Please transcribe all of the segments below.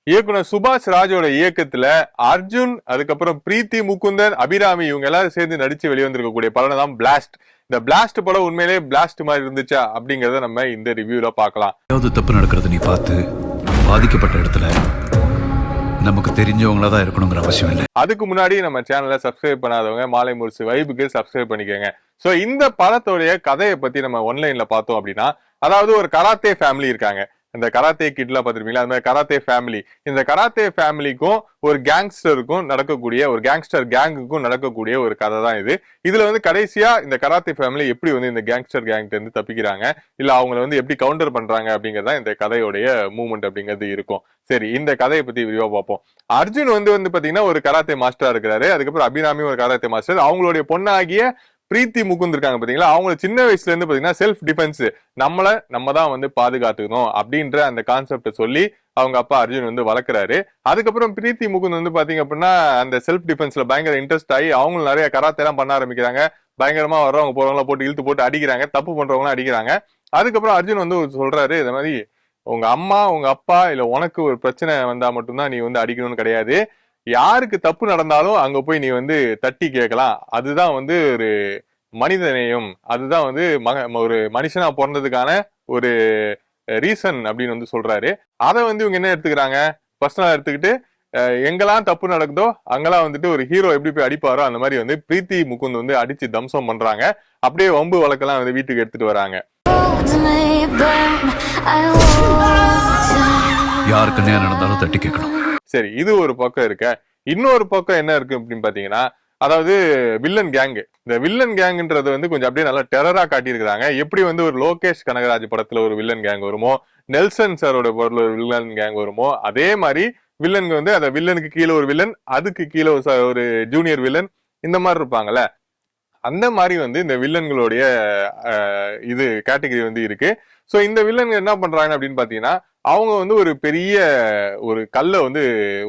இயக்குனர் சுபாஷ் ராஜோட இயக்கத்துல அர்ஜுன், அதுக்கப்புறம் பிரீத்தி முகுந்தன், அபிராமி இவங்க எல்லாரும் சேர்ந்து நடிச்சு வெளிவந்திருக்கக்கூடிய படம் தான் பிளாஸ்ட். இந்த பிளாஸ்ட் படம் உண்மையிலேயே பிளாஸ்ட் மாதிரி இருந்துச்சா அப்படிங்கறத நம்ம இந்த ரிவ்யூல பார்க்கலாம். ஏதாவது தப்பு நடக்கிறது நீ பார்த்து பாதிக்கப்பட்ட இடத்துல நமக்கு தெரிஞ்சவங்களா தான் இருக்கணுங்கிற அவசியம் இல்லை. அதுக்கு முன்னாடி நம்ம சேனலை சப்ஸ்கிரைப் பண்ணாதவங்க மாலை முரசு வைபுக்கு சப்ஸ்கிரைப் பண்ணிக்கோங்க. சோ இந்த படத்தோடைய கதையை பத்தி நம்ம ஒன்லைன்ல பார்த்தோம் அப்படின்னா, அதாவது ஒரு கராத்தே ஃபேமிலி இருக்காங்க. இந்த கராத்தே கிட்லாம் பார்த்திருப்பீங்களா, அந்த மாதிரி கராத்தே ஃபேமிலி. இந்த கராத்தே ஃபேமிலிக்கும் ஒரு கேங்ஸ்டருக்கும் நடக்கக்கூடிய, ஒரு கேங்ஸ்டர் கேங்குக்கும் நடக்கக்கூடிய ஒரு கதை தான் இது. இதுல வந்து கடைசியா இந்த கராத்தே ஃபேமிலி எப்படி வந்து இந்த கேங்ஸ்டர் கேங்க்ல இருந்து தப்பிக்கிறாங்க, இல்ல அவங்களை வந்து எப்படி கவுண்டர் பண்றாங்க அப்படிங்கறத இந்த கதையோடைய மூவ்மெண்ட் அப்படிங்கிறது இருக்கும். சரி, இந்த கதையை பத்தி விரிவா பார்ப்போம். அர்ஜுன் வந்து பாத்தீங்கன்னா ஒரு கராத்தே மாஸ்டரா இருக்கிறாரு. அதுக்கப்புறம் அபிராமி ஒரு கராத்தே மாஸ்டர். அவங்களுடைய பொண்ணாகிய பிரீத்தி முகுந்த் இருக்காங்க பாத்தீங்களா, அவங்க சின்ன வயசுல இருந்து பாத்தீங்கன்னா செல்ஃப் டிஃபென்ஸ், நம்ம தான் வந்து பாதுகாத்துக்கணும் அப்படின்ற அந்த கான்செப்ட சொல்லி அவங்க அப்பா அர்ஜுன் வந்து வளர்க்குறாரு. அதுக்கப்புறம் பிரீத்தி முகுந்த் வந்து பாத்தீங்க அப்படின்னா அந்த செல்ஃப் டிஃபென்ஸ்ல பயங்கர இன்ட்ரெஸ்ட் ஆகி அவங்களும் நிறைய கராத்தே எல்லாம் பண்ண ஆரம்பிக்கிறாங்க. பயங்கரமா வர்றவங்க போறவங்கள போட்டு இழுத்து போட்டு அடிக்கிறாங்க, தப்பு பண்றவங்களும் அடிக்கிறாங்க. அதுக்கப்புறம் அர்ஜுன் வந்து சொல்றாரு, இந்த மாதிரி உங்க அம்மா உங்க அப்பா இல்ல உனக்கு ஒரு பிரச்சனை வந்தா மட்டும்தான் நீ வந்து அடிக்கணும்னு கிடையாது, யாருக்கு தப்பு நடந்தாலும் அங்க போய் நீ வந்து தட்டி கேட்கலாம். அதுதான் வந்து ஒரு மனிதநேயம், அதுதான் வந்து ஒரு மனுஷனா பிறந்ததுக்கான ஒரு ரீசன் அப்படின்னு வந்து சொல்றாரு. அதை வந்து இவங்க என்ன எடுத்துக்கிறாங்க, பர்சனலா எடுத்துக்கிட்டு எங்கெல்லாம் தப்பு நடக்குதோ அங்கெல்லாம் வந்துட்டு ஒரு ஹீரோ எப்படி போய் அடிப்பாரோ அந்த மாதிரி வந்து பிரீத்தி முகுந்த் வந்து அடிச்சு தம்சம் பண்றாங்க. அப்படியே வம்பு வழக்கெல்லாம் வந்து வீட்டுக்கு எடுத்துட்டு வராங்க. யாருக்கு நேரம் நடந்தாலும் தட்டி கேட்கணும். சரி, இது ஒரு பக்கம் இருக்க. இன்னொரு பக்கம் என்ன இருக்கு அப்படின்னு பாத்தீங்கன்னா, அதாவது வில்லன் கேங். இந்த வில்லன் கேங்ன்றது வந்து கொஞ்சம் அப்படியே நல்லா டெரரா காட்டியிருக்கிறாங்க. எப்படி வந்து ஒரு லோகேஷ் கனகராஜ் படத்துல ஒரு வில்லன் கேங் வருமோ, நெல்சன் சாரோட படத்துல ஒரு வில்லன் கேங் வருமோ, அதே மாதிரி வில்லனுக்கு வந்து அந்த வில்லனுக்கு கீழே ஒரு வில்லன், அதுக்கு கீழே ஒரு ஜூனியர் வில்லன், இந்த மாதிரி இருப்பாங்கல்ல. அந்த மாதிரி வந்து இந்த வில்லன்களுடைய இது கேட்டகரி வந்து இருக்கு. சோ இந்த வில்லன்கள் என்ன பண்றாங்க அப்படின்னு பாத்தீங்கன்னா, அவங்க வந்து ஒரு பெரிய ஒரு கல்லை வந்து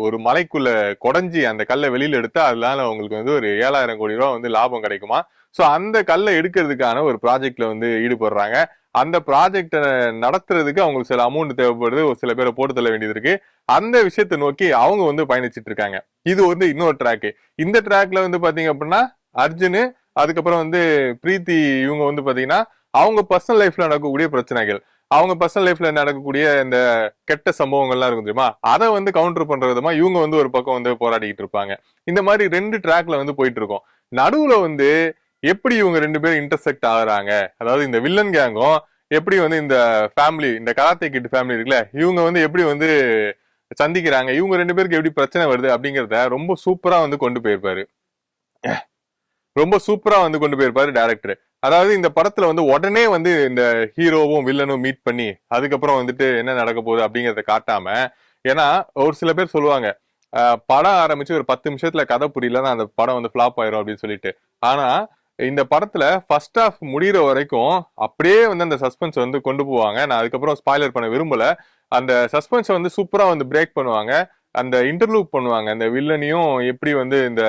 ஒரு மலைக்குள்ள கொடைஞ்சி அந்த கல்லை வெளியில எடுத்தா அதனால அவங்களுக்கு வந்து ஒரு 7,000 கோடி ரூபாய் வந்து லாபம் கிடைக்குமா. சோ அந்த கல்லை எடுக்கிறதுக்கான ஒரு ப்ராஜெக்ட்ல வந்து ஈடுபடுறாங்க. அந்த ப்ராஜெக்ட நடத்துறதுக்கு அவங்களுக்கு சில அமௌண்ட் தேவைப்படுது, ஒரு சில பேரை போட்டு தள்ள வேண்டியது இருக்கு. அந்த விஷயத்தை நோக்கி அவங்க வந்து பயணிச்சிட்டு இருக்காங்க. இது வந்து இன்னொரு ட்ராக். இந்த ட்ராக்ல வந்து பாத்தீங்க அப்படின்னா அர்ஜுனு, அதுக்கப்புறம் வந்து பிரீத்தி இவங்க வந்து பாத்தீங்கன்னா அவங்க பர்சனல் லைஃப்ல நடக்கக்கூடிய பிரச்சனைகள், அவங்க பர்சனல் லைஃப்ல நடக்கக்கூடிய இந்த கெட்ட சம்பவங்கள்லாம் இருக்கும் தெரியுமா, அதை வந்து கவுண்டர் பண்ற விதமா இவங்க வந்து ஒரு பக்கம் வந்து போராடிக்கிட்டு இருப்பாங்க. இந்த மாதிரி 2 ட்ராக்ல வந்து போயிட்டு இருக்கோம். நடுவுல வந்து எப்படி இவங்க 2 பேரும் இன்டர்செக்ட் ஆகுறாங்க, அதாவது இந்த வில்லன் கேங்கும் எப்படி வந்து இந்த ஃபேமிலி, இந்த கராத்தே கிட் ஃபேமிலி இருக்குல்ல, இவங்க வந்து எப்படி வந்து சந்திக்கிறாங்க, இவங்க 2 பேருக்கு எப்படி பிரச்சனை வருது அப்படிங்கறத ரொம்ப சூப்பரா வந்து கொண்டு போயிருப்பாரு. டைரக்டர். அதாவது இந்த படத்துல வந்து உடனே வந்து இந்த ஹீரோவும் வில்லனும் மீட் பண்ணி அதுக்கப்புறம் வந்துட்டு என்ன நடக்க போகுது அப்படிங்கறத காட்டாம, ஏன்னா ஒரு சில பேர் சொல்லுவாங்க படம் ஆரம்பிச்சு ஒரு 10 நிமிஷத்துல கதை புரியலன்னா அந்த படம் வந்து ஃபிளாப் ஆயிரும் அப்படின்னு சொல்லிட்டு. ஆனா இந்த படத்துல ஃபர்ஸ்ட் ஹாஃப் முடிகிற வரைக்கும் அப்படியே வந்து அந்த சஸ்பென்ஸ் வந்து கொண்டு போவாங்க. நான் அதுக்கப்புறம் ஸ்பாய்லர் பண்ண விரும்பல. அந்த சஸ்பென்ஸை வந்து சூப்பரா வந்து பிரேக் பண்ணுவாங்க. அந்த இன்டர்லூப் பண்ணுவாங்க. அந்த வில்லனையும் எப்படி வந்து இந்த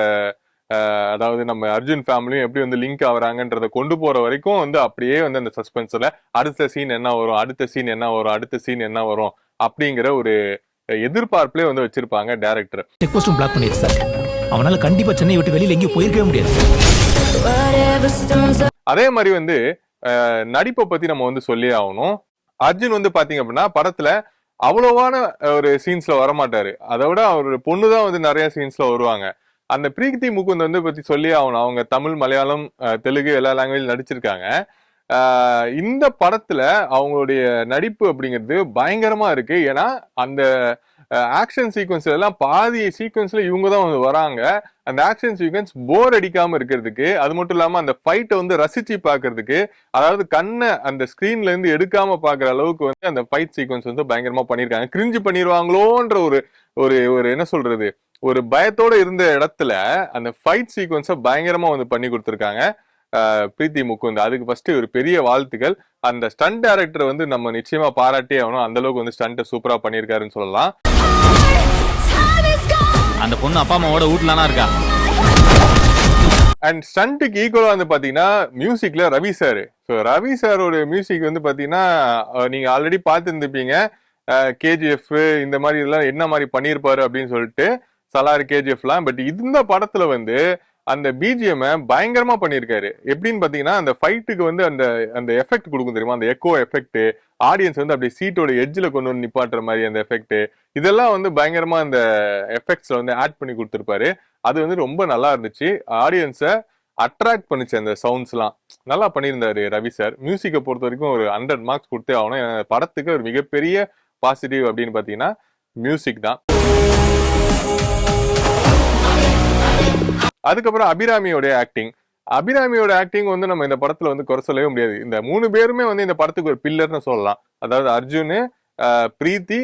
அதாவது நம்ம அர்ஜுன் ஃபேமிலியும் எப்படி வந்து லிங்க் ஆகுறாங்கன்றத கொண்டு போற வரைக்கும் வந்து அப்படியே வந்து அந்த சஸ்பென்ஸ்ல அடுத்த சீன் என்ன வரும், அடுத்த சீன் என்ன வரும், அடுத்த சீன் என்ன வரும் அப்படிங்கிற ஒரு எதிர்பார்ப்புலேயே வந்து வச்சிருப்பாங்க டைரக்டர். செக் போஸ்டும் பிளாக் பண்ணிடுச்சு சார். அவனால கண்டிப்பா சென்னை விட்டு வெளியில எங்கேயும் போயிருக்கவே முடியாது. அதே மாதிரி வந்து நடிப்பை பத்தி நம்ம வந்து சொல்லி ஆகணும். அர்ஜுன் வந்து பாத்தீங்க அப்படின்னா படத்துல அவ்வளவான ஒரு சீன்ஸ்ல வரமாட்டாரு. அதை விட அவரோட பொண்ணுதான் வந்து நிறைய சீன்ஸ்ல வருவாங்க. அந்த பிரீத்தி முகுந்த் வந்து பத்தி சொல்லி ஆகணும். அவங்க தமிழ், மலையாளம், தெலுங்கு எல்லா லாங்குவேஜ் நடிச்சிருக்காங்க. இந்த படத்துல அவங்களுடைய நடிப்பு அப்படிங்கிறது பயங்கரமா இருக்கு. ஏன்னா அந்த ஆக்ஷன் சீக்வன்ஸ்ல எல்லாம் பாதி சீக்வன்ஸ்ல இவங்க தான் வந்து வராங்க. அந்த ஆக்ஷன் சீக்வன்ஸ் போர் அடிக்காம இருக்கிறதுக்கு, அது மட்டும் இல்லாம அந்த ஃபைட்டை வந்து ரசிச்சு பாக்குறதுக்கு, அதாவது கண்ணை அந்த ஸ்கிரீன்ல இருந்து எடுக்காம பாக்குற அளவுக்கு வந்து அந்த ஃபைட் சீக்வன்ஸ் வந்து பயங்கரமா பண்ணிருக்காங்க. கிரிஞ்சு பண்ணிடுவாங்களோன்ற ஒரு ஒரு என்ன சொல்றது, ஒரு பயத்தோட இருந்த இடத்துல அந்த ஃபைட் சீக்வன்ஸை பயங்கரமா வந்து பண்ணி கொடுத்துருக்காங்க பிரீத்தி முகுந்த். அதுக்கு ஃபர்ஸ்ட் ஒரு பெரிய வாழ்த்துக்கள். அந்த ஸ்டண்ட் டைரக்டர் வந்து நம்ம நிச்சயமா பாராட்டே ஆகணும். அந்த அளவுக்கு வந்து ஸ்டண்ட் சூப்பரா பண்ணிருக்காருன்னு சொல்லலாம். அந்த பொண்ணு அப்பா அம்மாவோட வீட்டுலனா இருக்கா. அண்ட் ஸ்டண்ட்டுக்கு ஈக்குவலா வந்து பாத்தீங்கன்னா மியூசிக்ல ரவி சார். ஸோ ரவி சாரோட மியூசிக் வந்து பாத்தீங்கன்னா நீங்க ஆல்ரெடி பார்த்துருந்துப்பீங்க. கேஜிஎஃப் இந்த மாதிரி இதெல்லாம் என்ன மாதிரி பண்ணியிருப்பாரு அப்படின்னு சொல்லிட்டு சலார் கேஜிஎஃப்லாம். பட் இந்த படத்துல வந்து அந்த பிஜிஎம் பயங்கரமா பண்ணியிருக்காரு. எப்படின்னு பாத்தீங்கன்னா அந்த ஃபைட்டுக்கு வந்து அந்த அந்த எஃபெக்ட் கொடுக்கும் தெரியுமா, அந்த எக்கோ எஃபெக்ட், ஆடியன்ஸ் வந்து அப்படியே சீட்டோட எட்ஜில் கொண்டு வந்து நிப்பாட்டுற மாதிரி அந்த எஃபெக்ட், இதெல்லாம் வந்து பயங்கரமா அந்த எஃபெக்ட்ஸ்ல வந்து ஆட் பண்ணி கொடுத்துருப்பாரு. அது வந்து ரொம்ப நல்லா இருந்துச்சு, ஆடியன்ஸை அட்ராக்ட் பண்ணிச்சு. அந்த சவுண்ட்ஸ்லாம் நல்லா பண்ணியிருந்தாரு ரவி சார். மியூசிக்கை பொறுத்த வரைக்கும் ஒரு 100 மார்க்ஸ் கொடுத்தே ஆகணும். படத்துக்கு ஒரு மிகப்பெரிய பாசிட்டிவ் அப்படின்னு பாத்தீங்கன்னா மியூசிக் தான். அதுக்கப்புறம் அபிராமியோட ஆக்டிங் வந்து நம்ம இந்த படத்துல வந்து குறை சொல்லவே முடியாது. இந்த 3 பேருமே வந்து இந்த படத்துக்கு ஒரு பில்லர்னு சொல்லலாம். அதாவது அர்ஜுன், பிரீத்தி,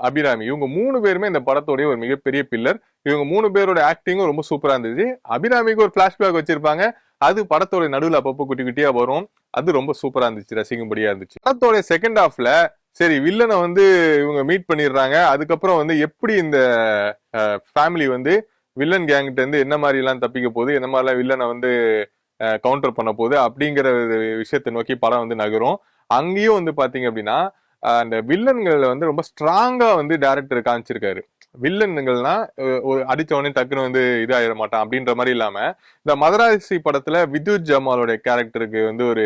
அபிராமி, இவங்க 3 பேருமே இந்த படத்தோடைய ஒரு மிகப்பெரிய பில்லர். இவங்க 3 பேரோட ஆக்டிங்கும் ரொம்ப சூப்பரா இருந்துச்சு. அபிராமிக்கு ஒரு பிளாஷ்பேக் வச்சிருப்பாங்க, அது படத்தோட நடுவில் அப்பப்போ குட்டி குட்டியா வரும். அது ரொம்ப சூப்பரா இருந்துச்சு, ரசிக்கும்படியா இருந்துச்சு. படத்தோட செகண்ட் ஹாஃப்ல சரி வில்லனை வந்து இவங்க மீட் பண்ணிடுறாங்க. அதுக்கப்புறம் வந்து எப்படி இந்த ஃபேமிலி வந்து வில்லன் கேங்கிட்ட இருந்து என்ன மாதிரி எல்லாம் தப்பிக்க போகுது, என்ன மாதிரிலாம் வில்லனை வந்து கவுண்டர் பண்ண போகுது அப்படிங்கிற விஷயத்தை நோக்கி படம் வந்து நகரும். அங்கேயும் வந்து பாத்தீங்க அப்படின்னா அந்த வில்லன்கள் வந்து ரொம்ப ஸ்ட்ராங்கா வந்து டைரக்டர் காமிச்சிருக்காரு. வில்லன்கள்னா அடிச்ச உடனே டக்குன்னு வந்து இதாயிட மாட்டான் அப்படின்ற மாதிரி இல்லாம, இந்த மதராசி படத்துல வித்யுத் ஜமாலோட கேரக்டருக்கு வந்து ஒரு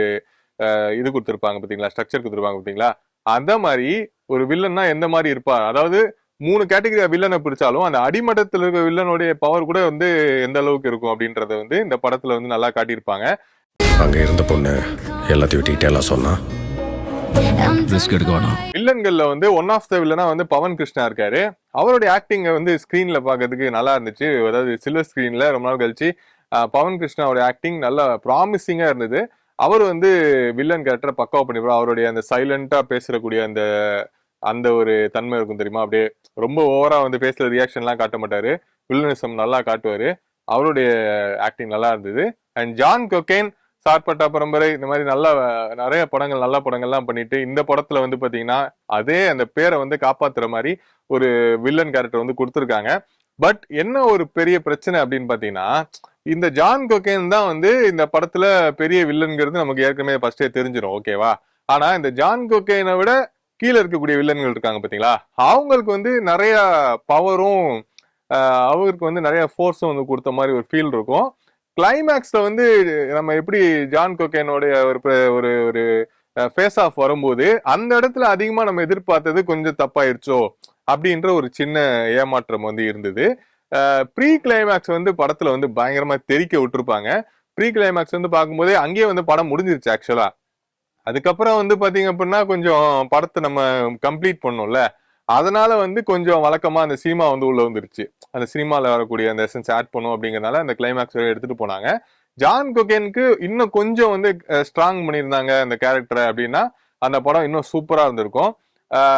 இது கொடுத்துருப்பாங்க பாத்தீங்களா, ஸ்ட்ரக்சர் கொடுத்துருப்பாங்க பாத்தீங்களா, அந்த மாதிரி ஒரு வில்லன்னா எந்த மாதிரி இருப்பா, அதாவது 3 கேட்டகரி வில்லனை பிடிச்சாலும் அந்த அடிமட்டத்தில் இருக்க வில்லனுடைய பவர் கூட வந்து எந்த அளவுக்கு இருக்கும் அப்படின்றத வந்து இந்த படத்துல வந்து நல்லா காட்டியிருப்பாங்க. அங்க இருந்த பொண்ணு எல்லாத்தையும் டீட்டெயிலா சொன்னா வில்லன்கள்ல வந்து ஒன் ஆஃப் த வில்லனா வந்து பவன் கிருஷ்ணா இருக்காரு. அவருடைய ஆக்டிங் வந்து ஸ்கிரீன்ல பாக்கிறதுக்கு நல்லா இருந்துச்சு. அதாவது சில்வர் ஸ்கிரீன்ல ரொம்ப நாள் கழிச்சு பவன் கிருஷ்ணாவோட ஆக்டிங் நல்லா ப்ராமிசிங்கா இருந்தது. அவர் வந்து வில்லன் கேரக்டர் பக்காவா பண்ணிருப்பாரு. அவருடைய அந்த சைலண்டா பேசக்கூடிய அந்த அந்த ஒரு தன்மை இருக்கும் தெரியுமா, அப்படியே ரொம்ப ஓவரா வந்து பேசுற ரியாக்ஷன் எல்லாம் காட்ட மாட்டாரு, வில்லனிசம் நல்லா காட்டுவாரு. அவருடைய ஆக்டிங் நல்லா இருந்தது. அண்ட் ஜான் கொகேன், சார்பட்டா பரம்பரை, இந்த மாதிரி நிறைய படங்கள் நல்ல படங்கள்லாம் பண்ணிட்டு இந்த படத்துல வந்து பாத்தீங்கன்னா அதே அந்த பேரை வந்து காப்பாத்துற மாதிரி ஒரு வில்லன் கேரக்டர் வந்து கொடுத்துருக்காங்க. பட் என்ன ஒரு பெரிய பிரச்சனை அப்படின்னு பாத்தீங்கன்னா, இந்த ஜான் கொகேன் தான் வந்து இந்த படத்துல பெரிய வில்லன்கிறது நமக்கு ஏற்கனவே ஃபர்ஸ்டே தெரிஞ்சிடும், ஓகேவா. ஆனா இந்த ஜான் கொகேனை விட கீழே இருக்கக்கூடிய வில்லன்கள் இருக்காங்க பாத்தீங்களா, அவங்களுக்கு வந்து நிறைய பவரும் அவருக்கு வந்து நிறைய ஃபோர்ஸும் வந்து கொடுத்த மாதிரி ஒரு ஃபீல் இருக்கும். கிளைமேக்ஸ்ல வந்து நம்ம எப்படி ஜான் கொகேனோட ஒரு ஒரு ஃபேஸ் ஆஃப் வரும்போது அந்த இடத்துல அதிகமா நம்ம எதிர்பார்த்தது கொஞ்சம் தப்பாயிருச்சோ அப்படின்ற ஒரு சின்ன ஏமாற்றம் வந்து இருந்தது. ப்ரீ கிளைமேக்ஸ் வந்து படத்துல வந்து பயங்கரமா தெறிக்க விட்டுருப்பாங்க. ப்ரீ கிளைமேக்ஸ் வந்து பார்க்கும்போதே அங்கேயே வந்து படம் முடிஞ்சிருச்சு ஆக்சுவலா. அதுக்கப்புறம் வந்து பாத்தீங்க அப்படின்னா கொஞ்சம் படத்தை நம்ம கம்ப்ளீட் பண்ணோம்ல, அதனால வந்து கொஞ்சம் வழக்கமா அந்த சினிமா வந்து உள்ள வந்துருச்சு. அந்த சினிமால வரக்கூடிய அந்த எசன்ஸ் ஆட் பண்ணும் அப்படிங்கறதுனால அந்த கிளைமேக்ஸ் எடுத்துட்டு போனாங்க. ஜான் கொகேனுக்கு இன்னும் கொஞ்சம் வந்து ஸ்ட்ராங் பண்ணியிருந்தாங்க அந்த கேரக்டரை அப்படின்னா அந்த படம் இன்னும் சூப்பரா இருந்திருக்கும்.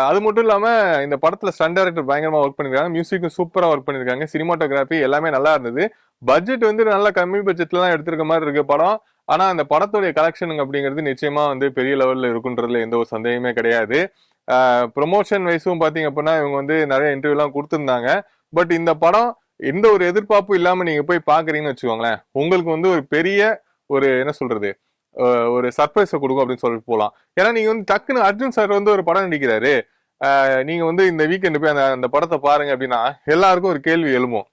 அது மட்டும் இல்லாம இந்த படத்துல ஸ்டண்ட் டைரக்டர் பயங்கரமா ஒர்க் பண்ணிருக்காங்க, மியூசிக்கும் சூப்பரா ஒர்க் பண்ணிருக்காங்க, சினிமாட்டோகிராஃபி எல்லாமே நல்லா இருந்தது. பட்ஜெட் வந்து நல்லா கம்மி பட்ஜெட்ல தான் எடுத்திருக்க மாதிரி இருக்கு படம். ஆனா அந்த படத்துடைய கலெக்ஷன் அப்படிங்கிறது நிச்சயமா வந்து பெரிய லெவல்ல இருக்குன்றதுல எந்த ஒரு சந்தேகமே கிடையாது. ப்ரொமோஷன் வைஸும் பாத்தீங்க அப்படின்னா இவங்க வந்து நிறைய இன்டர்வியூ எல்லாம் கொடுத்துருந்தாங்க. பட் இந்த படம் எந்த ஒரு எதிர்பார்ப்பும் இல்லாம நீங்க போய் பாக்குறீங்கன்னு வச்சுக்கோங்களேன், உங்களுக்கு வந்து ஒரு பெரிய ஒரு என்ன சொல்றது ஒரு சர்ப்ரைஸை கொடுக்கும் அப்படின்னு சொல்லிட்டு போகலாம். ஏன்னா நீங்க வந்து டக்குன்னு அர்ஜுன் சார் வந்து ஒரு படம் நடிக்கிறாரு, நீங்க வந்து இந்த வீக்கெண்டு போய் அந்த படத்தை பாருங்க அப்படின்னா எல்லாருக்கும் ஒரு கேள்வி எழும்பும்,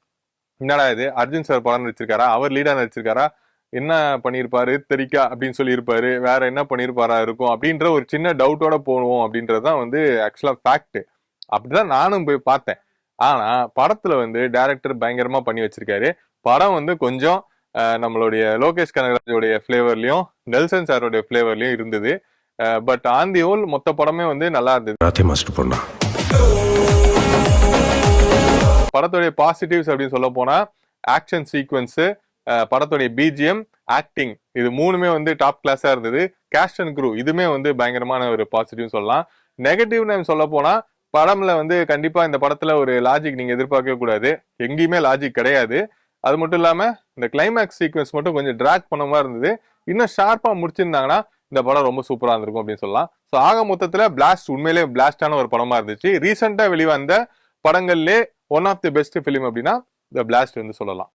என்னடா இது அர்ஜுன் சார் படம் நடிச்சிருக்காரா, அவர் லீடா நடிச்சிருக்காரா, என்ன பண்ணியிருப்பாரு தெரிக்கா அப்படின்னு சொல்லி இருப்பாரு, வேற என்ன பண்ணியிருப்பாரா இருக்கும் அப்படின்ற ஒரு சின்ன டவுட்டோட போடுவோம் அப்படின்றதுதான் வந்து ஆக்சுவலா ஃபேக்ட். அப்படிதான் நானும் போய் பார்த்தேன். ஆனா படத்துல வந்து டைரக்டர் பயங்கரமா பண்ணி வச்சிருக்காரு. படம் வந்து கொஞ்சம் நம்மளுடைய லோகேஷ் கனகராஜோடைய ஃபிளேவர்லயும் நெல்சன் சாரோடைய ஃபிளேவர்லயும் இருந்தது. பட் ஆன் தி ஹோல் மொத்த படமே வந்து நல்லா இருந்தது. படத்துடைய பாசிட்டிவ்ஸ் அப்படின்னு சொல்ல போனா ஆக்ஷன் சீக்வன்ஸ், படத்துடைய பிஜிஎம், ஆக்டிங், இது 3மே வந்து டாப் கிளாஸா இருந்தது. கேஸ்ட் அண்ட் க்ரூ இதுமே வந்து பயங்கரமான ஒரு பாசிட்டிவ் சொல்லலாம். நெகட்டிவ் நம்ம சொல்ல போனா படம்ல வந்து கண்டிப்பா இந்த படத்துல ஒரு லாஜிக் நீங்க எதிர்பார்க்கவே கூடாது, எங்கேயுமே லாஜிக் கிடையாது. அது மட்டும் இல்லாம இந்த கிளைமேக்ஸ் சீக்வன்ஸ் மட்டும் கொஞ்சம் டிராக் பண்ண மாதிரி இருந்தது. இன்னும் ஷார்ப்பா முடிச்சிருந்தாங்கன்னா இந்த படம் ரொம்ப சூப்பரா இருந்திருக்கும் அப்படின்னு சொல்லலாம். ஸோ ஆக மொத்தத்துல பிளாஸ்ட் உண்மையிலேயே பிளாஸ்டான ஒரு படமா இருந்துச்சு. ரீசெண்டா வெளிவந்த படங்கள்லே one of the best film அப்படின்னா இந்த பிளாஸ்ட் வந்து சொல்லலாம்.